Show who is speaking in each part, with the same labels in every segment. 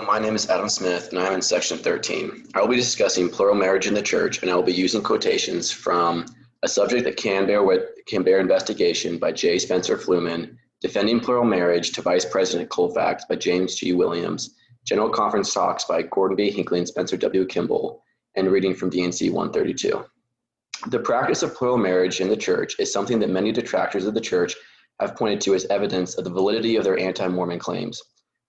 Speaker 1: my name is Adam Smith, and I am in section 13. I will be discussing plural marriage in the church, and I will be using quotations from A Subject That Can Bear Investigation by J. Spencer Fluman, Defending Plural Marriage to Vice President Colfax by James G. Williams, General Conference Talks by Gordon B. Hinckley and Spencer W. Kimball, and reading from D&C 132. The practice of plural marriage in the church is something that many detractors of the church have pointed to as evidence of the validity of their anti-Mormon claims.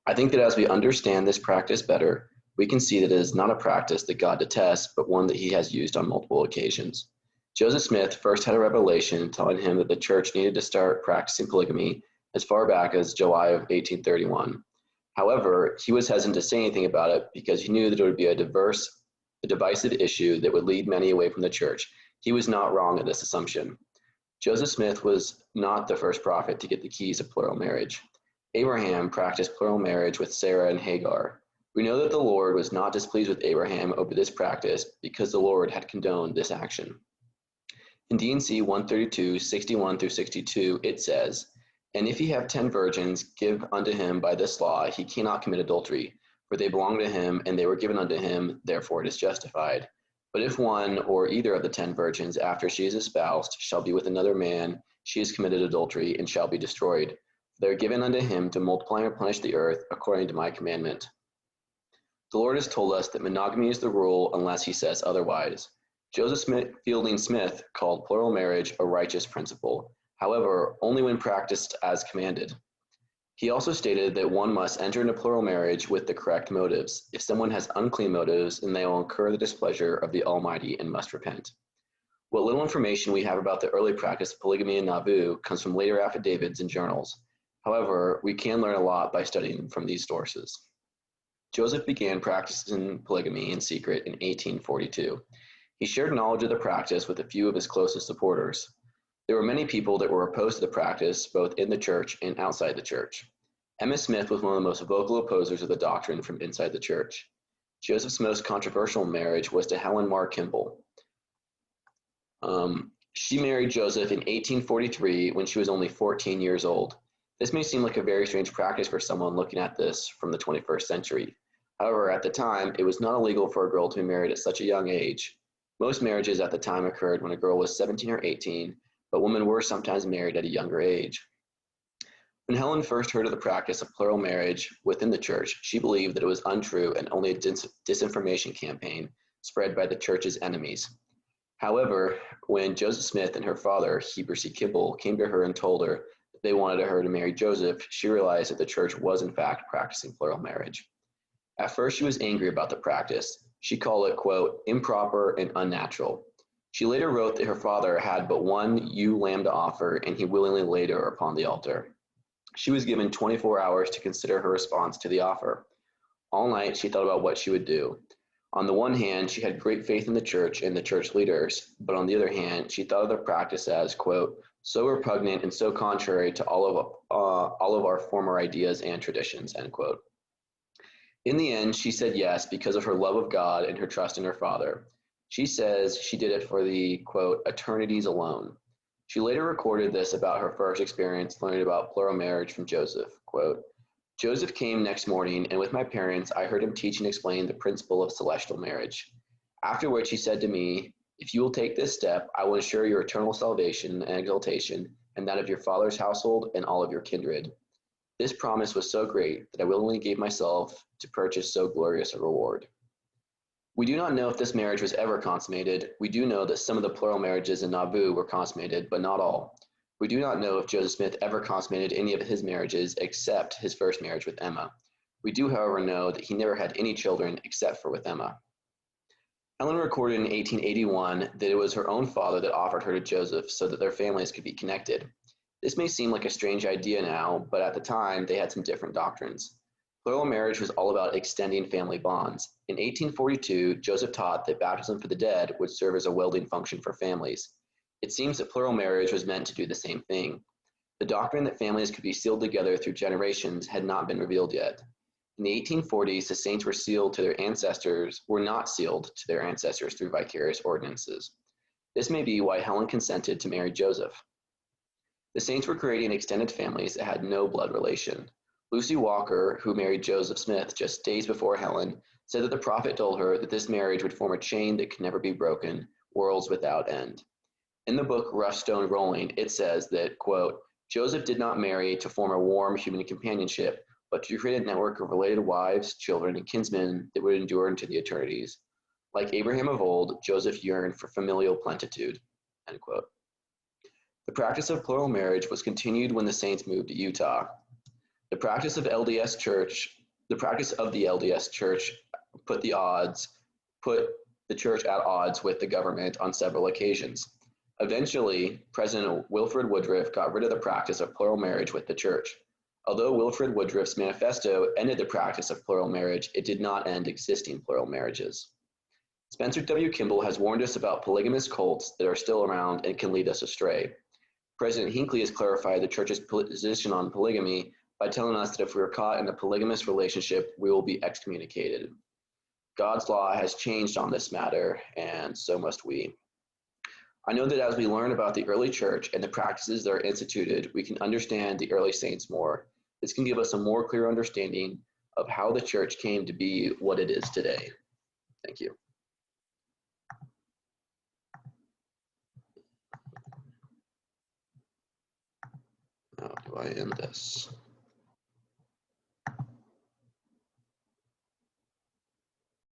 Speaker 1: I think that as we understand this practice better, we can see that it is not a practice that God detests, but one that he has used on multiple occasions. Joseph Smith first had a revelation telling him that the church needed to start practicing polygamy as far back as July of 1831. However, he was hesitant to say anything about it because he knew that it would be a divisive issue that would lead many away from the church. He was not wrong in this assumption. Joseph Smith was not the first prophet to get the keys of plural marriage. Abraham practiced plural marriage with Sarah and Hagar. We know that the Lord was not displeased with Abraham over this practice because the Lord had condoned this action. In D&C 132, 61 through 62, it says, "And if he have 10 virgins give unto him by this law, he cannot commit adultery, for they belong to him, and they were given unto him, therefore it is justified. But if one or either of the 10 virgins, after she is espoused, shall be with another man, she has committed adultery, and shall be destroyed. They are given unto him to multiply and replenish the earth, according to my commandment." The Lord has told us that monogamy is the rule unless he says otherwise. Joseph Fielding Smith called plural marriage a righteous principle, however, only when practiced as commanded. He also stated that one must enter into plural marriage with the correct motives. If someone has unclean motives, then they will incur the displeasure of the Almighty and must repent. What little information we have about the early practice of polygamy in Nauvoo comes from later affidavits and journals. However, we can learn a lot by studying from these sources. Joseph began practicing polygamy in secret in 1842. He shared knowledge of the practice with a few of his closest supporters. There were many people that were opposed to the practice, both in the church and outside the church. Emma Smith was one of the most vocal opposers of the doctrine from inside the church. Joseph's most controversial marriage was to Helen Mar Kimball. She married Joseph in 1843 when she was only 14 years old. This may seem like a very strange practice for someone looking at this from the 21st century. However, at the time, it was not illegal for a girl to be married at such a young age. Most marriages at the time occurred when a girl was 17 or 18, but women were sometimes married at a younger age. When Helen first heard of the practice of plural marriage within the church, she believed that it was untrue and only a disinformation campaign spread by the church's enemies. However, when Joseph Smith and her father, Heber C. Kimball, came to her and told her they wanted her to marry Joseph, she realized that the church was in fact practicing plural marriage. At first, she was angry about the practice. She called it, quote, improper and unnatural. She later wrote that her father had but one ewe lamb to offer, and he willingly laid her upon the altar. She was given 24 hours to consider her response to the offer. All night, she thought about what she would do. On the one hand, she had great faith in the church and the church leaders, but on the other hand, she thought of the practice as, quote, so repugnant and so contrary to all of our former ideas and traditions, end quote. In the end, she said yes because of her love of God and her trust in her father. She says she did it for the, quote, eternities alone. She later recorded this about her first experience learning about plural marriage from Joseph, quote, Joseph came next morning, and with my parents, I heard him teach and explain the principle of celestial marriage. After which he said to me, if you will take this step, I will ensure your eternal salvation and exaltation, and that of your father's household and all of your kindred. This promise was so great that I willingly gave myself to purchase so glorious a reward. We do not know if this marriage was ever consummated. We do know that some of the plural marriages in Nauvoo were consummated, but not all. We do not know if Joseph Smith ever consummated any of his marriages except his first marriage with Emma. We do, however, know that he never had any children except for with Emma. Helen recorded in 1881 that it was her own father that offered her to Joseph so that their families could be connected. This may seem like a strange idea now, but at the time they had some different doctrines. Plural marriage was all about extending family bonds. In 1842, Joseph taught that baptism for the dead would serve as a welding function for families. It seems that plural marriage was meant to do the same thing. The doctrine that families could be sealed together through generations had not been revealed yet. In the 1840s, the saints were not sealed to their ancestors through vicarious ordinances. This may be why Helen consented to marry Joseph. The saints were creating extended families that had no blood relation. Lucy Walker, who married Joseph Smith just days before Helen, said that the prophet told her that this marriage would form a chain that could never be broken, worlds without end. In the book Rough Stone Rolling, it says that, quote, Joseph did not marry to form a warm human companionship, but to create a network of related wives, children, and kinsmen that would endure into the eternities. Like Abraham of old, Joseph yearned for familial plenitude, end quote. The practice of plural marriage was continued when the saints moved to Utah. The practice of the LDS Church put the church at odds with the government on several occasions. Eventually, President Wilford Woodruff got rid of the practice of plural marriage with the church. Although Wilford Woodruff's manifesto ended the practice of plural marriage, it did not end existing plural marriages. Spencer W. Kimball has warned us about polygamous cults that are still around and can lead us astray. President Hinckley has clarified the church's position on polygamy by telling us that if we are caught in a polygamous relationship, we will be excommunicated. God's law has changed on this matter, and so must we. I know that as we learn about the early church and the practices that are instituted, we can understand the early saints more. This can give us a more clear understanding of how the church came to be what it is today. Thank you. How do I end this?